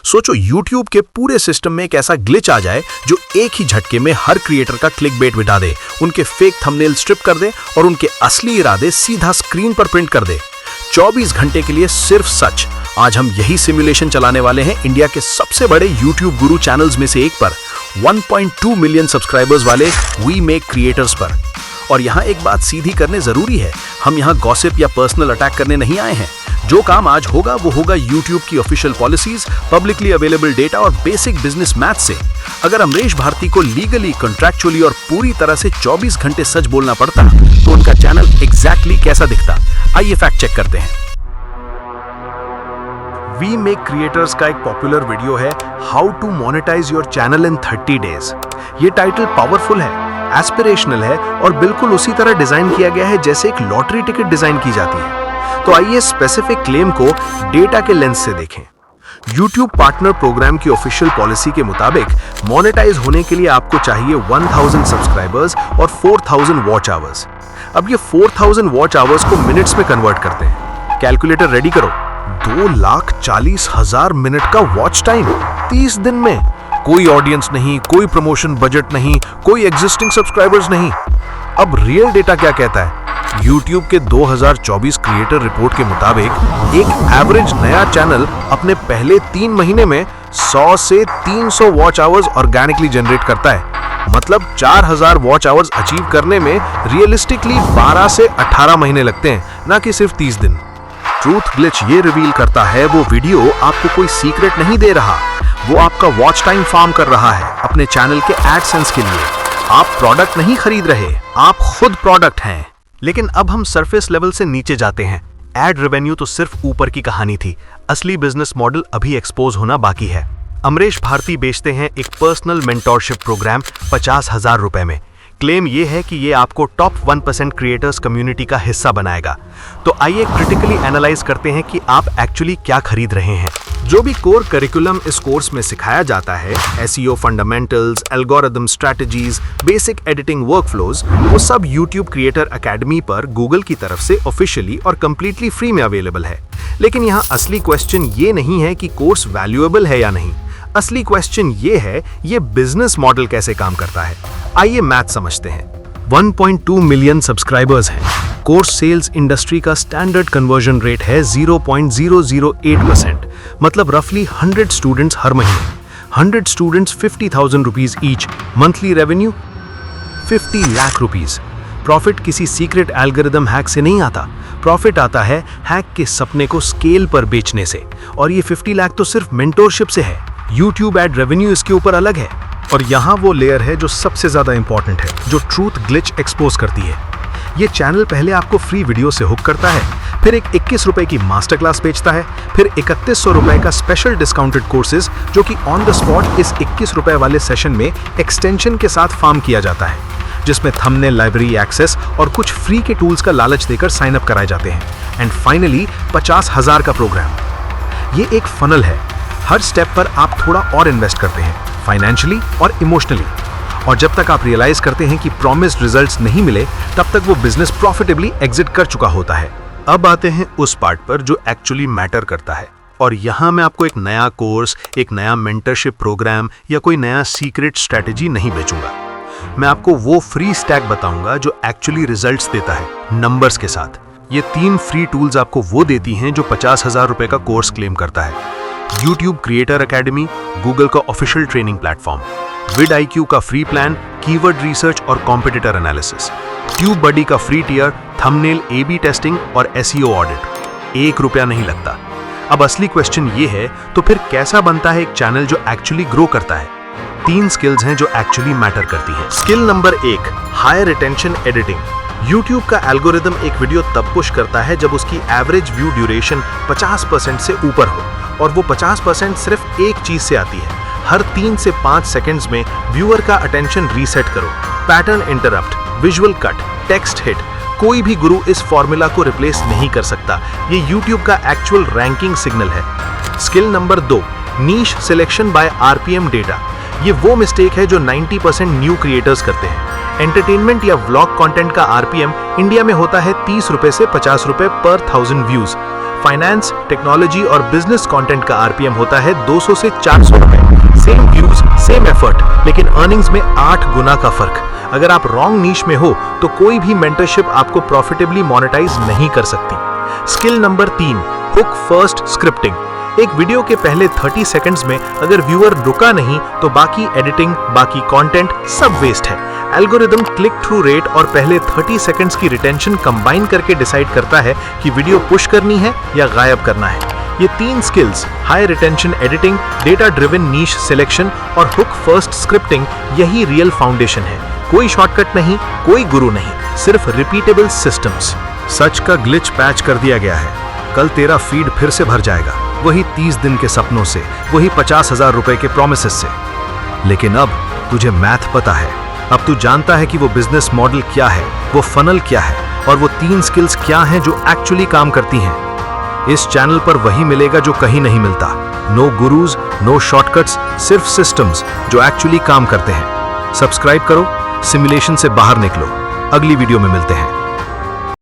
सोचो YouTube के पूरे सिस्टम में एक ऐसा ग्लिच आ जाए जो एक ही झटके में हर क्रिएटर का क्लिकबेट मिटा दे, उनके फेक थंबनेल स्ट्रिप कर दे और उनके असली इरादे सीधा स्क्रीन पर प्रिंट कर दे। 24 घंटे के लिए सिर्फ सच। आज हम यही सिमुलेशन चलाने वाले हैं इंडिया के सबसे बड़े YouTube गुरु चैनल्स में से एक पर, 1.2 मिलियन सब्सक्राइबर्स वाले वी मेक क्रिएटर्स पर। और यहाँ एक बात सीधी करने जरूरी है, हम यहाँ गॉसिप या पर्सनल अटैक करने नहीं आए हैं। जो काम आज होगा वो होगा YouTube की official policies, publicly available data और बेसिक बिजनेस मैथ से। अगर अमरीश भारती को लीगली, कॉन्ट्रैक्चुअली और पूरी तरह से 24 घंटे सच बोलना पड़ता तो उनका चैनल एग्जैक्टली कैसा दिखता? आइए फैक्ट चेक करते हैं। वी मेक क्रिएटर्स का एक पॉपुलर वीडियो है how to monetize your channel in 30 days. ये टाइटल पावरफुल है, एस्पिरेशनल है और बिल्कुल उसी तरह डिजाइन किया गया है जैसे एक लॉटरी टिकट डिजाइन की जाती है। तो आइए स्पेसिफिक क्लेम को डेटा के लेंस से देखें। YouTube पार्टनर प्रोग्राम की ऑफिशियल पॉलिसी के मुताबिक मोनेटाइज होने के लिए आपको चाहिए 1000 सब्सक्राइबर्स और 4000 वॉच आवर्स। अब ये 4000 वॉच आवर्स को मिनट्स में कन्वर्ट करते हैं। कैलकुलेटर रेडी करो। 2,40,000 मिनट का वॉच टाइम 30 दिन में। कोई ऑडियंस नहीं, कोई प्रमोशन बजट नहीं, कोई एग्जिस्टिंग सब्सक्राइबर्स नहीं। अब रियल डेटा क्या कहता है? YouTube के 2024 क्रिएटर रिपोर्ट के मुताबिक एक एवरेज नया चैनल अपने पहले 3 महीने में 100 से 300 वॉच आवर्स ऑर्गेनिकली जनरेट करता है। मतलब 4000 वॉच आवर्स अचीव करने में रियलिस्टिकली 12 से 18 महीने लगते हैं, ना कि सिर्फ 30 दिन। ट्रूथ ग्लिच ये रिवील करता है वो वीडियो आपको कोई सीक्रेट नहीं दे रहा, वो आपका वॉच टाइम फार्म कर रहा है अपने चैनल के एडसेंस के लिए। आप प्रोडक्ट नहीं खरीद रहे, आप खुद प्रोडक्ट हैं। लेकिन अब हम सरफेस लेवल से नीचे जाते हैं। एड रेवेन्यू तो सिर्फ ऊपर की कहानी थी, असली बिजनेस मॉडल अभी एक्सपोज होना बाकी है। अमरीश भारती बेचते हैं एक पर्सनल मेंटोरशिप प्रोग्राम 50,000 रुपए में। क्लेम ये है कि ये आपको टॉप 1% क्रिएटर्स कम्युनिटी का हिस्सा बनाएगा। तो आइए क्रिटिकली एनालाइज करते हैं कि आप एक्चुअली क्या खरीद रहे हैं। जो भी कोर करिकुलम इस कोर्स में सिखाया जाता है, SEO fundamentals, algorithm strategies, basic editing workflows, वो सब YouTube क्रिएटर एकेडमी पर गूगल की तरफ से ऑफिशियली और कंप्लीटली फ्री में अवेलेबल है। लेकिन यहाँ असली क्वेश्चन ये नहीं है कि कोर्स वैल्यूएबल है या नहीं। असली क्वेश्चन ये है, ये बिजनेस मॉडल कैसे काम करता है। आइए मैथ समझते हैं। 1.2 मिलियन सब्सक्राइबर्स हैं। कोर्स सेल्स इंडस्ट्री का स्टैंडर्ड कन्वर्जन रेट है 0.008%, मतलब रफली 100 स्टूडेंट्स हर महीने। 100 students 50,000 rupees each. Monthly revenue 50 lakh rupees. Profit किसी सीक्रेट एल्गोरिथम हैक से नहीं आता, प्रॉफिट आता है हैक के सपने को स्केल पर बेचने से। और ये 50 लाख तो सिर्फ मेंटोरशिप से है। YouTube एड रेवेन्यू इसके ऊपर अलग है। और यहाँ वो लेयर है जो सबसे ज्यादा इंपॉर्टेंट है, जो ट्रूथ ग्लिच एक्सपोज करती है। ये चैनल पहले आपको फ्री वीडियो से हुक करता है, फिर एक 21 रुपए की मास्टर क्लास बेचता है, फिर 3100 रुपए का स्पेशल डिस्काउंटेड कोर्सेज जो कि ऑन द स्पॉट इस 21 रुपए वाले सेशन में एक्सटेंशन के साथ फार्म किया जाता है, जिसमें थंबनेल लाइब्रेरी एक्सेस और कुछ फ्री के टूल्स का लालच देकर साइन अप कराए जाते हैं। एंड फाइनली 50,000 का प्रोग्राम। ये एक फनल है। हर स्टेप पर आप थोड़ा और इन्वेस्ट करते हैं, फाइनेंशियली और इमोशनली। और जब तक आप रियलाइज करते हैं कि प्रॉमिस्ड रिजल्ट्स नहीं मिले, तब तक वो बिजनेस प्रॉफिटेबली एग्जिट कर चुका होता है। अब आते हैं उस पार्ट पर जो एक्चुअली मैटर करता है। और यहाँ मैं आपको एक नया कोर्स, एक नया मेंटरशिप प्रोग्राम या कोई नया सीक्रेट स्ट्रेटेजी नहीं बेचूंगा। मैं आपको वो फ्री स्टैक बताऊंगा जो एक्चुअली रिजल्ट्स देता है, नंबर्स के साथ। ये 3 फ्री टूल्स आपको वो देती हैं जो 50,000 रुपए का कोर्स क्लेम करता है। YouTube क्रिएटर एकेडमी, गूगल का ऑफिशियल ट्रेनिंग प्लेटफॉर्म, vidIQ का फ्री प्लान, कीवर्ड रिसर्च और कॉम्पिटिटर एनालिसिस, TubeBuddy का free tier, thumbnail A/B testing और SEO ऑडिट। 1 रुपया नहीं लगता। अब असली क्वेश्चन ये है, तो फिर कैसा बनता है एक चैनल जो एक्चुअली ग्रो करता है? 3 स्किल्स हैं जो एक्चुअली मैटर करती हैं। Skill number 1, high retention editing. YouTube का एल्गोरिथम एक वीडियो तब पुश करता है जब उसकी एवरेज व्यू ड्यूरेशन 50% से ऊपर हो, और वो 50% सिर्फ एक चीज से आती है। हर 3 से 5 सेकंड्स में व्यूअर का अटेंशन रीसेट करो। Pattern interrupt, visual cut, text hit, कोई भी गुरु इस फॉर्मूला को रिप्लेस नहीं कर सकता। ये YouTube का एक्चुअल रैंकिंग सिग्नल है। स्किल नंबर 2, नीश सिलेक्शन बाय RPM डेटा। ये वो मिस्टेक है जो 90% न्यू क्रिएटर्स करते हैं। एंटरटेनमेंट या व्लॉग कंटेंट का RPM इंडिया में होता है 30 रुपए से 50 रुपए पर 1000 व्यूज। फाइनेंस, टेक्नोलॉजी और बिजनेस कंटेंट का आरपीएम होता है 200 से 400 रुपए। सेम व्यूज, सेम एफर्ट, लेकिन अर्निंग्स में 8 गुना का फर्क। अगर आप रॉन्ग नीश में हो तो कोई भी मेंटरशिप आपको प्रॉफिटेबली मोनेटाइज नहीं कर सकती। Skill number 3, hook first scripting. एक वीडियो के पहले 30 सेकंड्स में अगर व्यूअर रुका नहीं तो बाकी एडिटिंग, बाकी कंटेंट सब वेस्ट है। एल्गोरिदम क्लिक थ्रू रेट और पहले 30 सेकंड्स की रिटेंशन कंबाइन करके डिसाइड करता है कि वीडियो पुश करनी है या गायब करना है। ये 3 skills, high retention editing, data driven niche selection और हुक फर्स्ट स्क्रिप्टिंग, यही रियल फाउंडेशन है। कोई शॉर्टकट नहीं, कोई गुरु नहीं, सिर्फ रिपीटेबल सिस्टम्स। सच का ग्लिच पैच कर दिया गया है। कल तेरा फीड फिर से भर जाएगा, वही 30 दिन के सपनों से, वही 50,000 रुपए के प्रोमिसेस से। लेकिन अब तुझे मैथ पता है। अब तू जानता है कि वो बिजनेस मॉडल क्या है, वो फनल क्या है और वो 3 स्किल्स क्या हैं जो एक्चुअली काम करती हैं। इस चैनल पर वही मिलेगा जो कहीं नहीं मिलता। नो गुरुज, नो शॉर्टकट्स, सिर्फ सिस्टम्स जो एक्चुअली काम करते हैं। सब्सक्राइब करो, सिमुलेशन से बाहर निकलो। अगली वीडियो में मिलते हैं।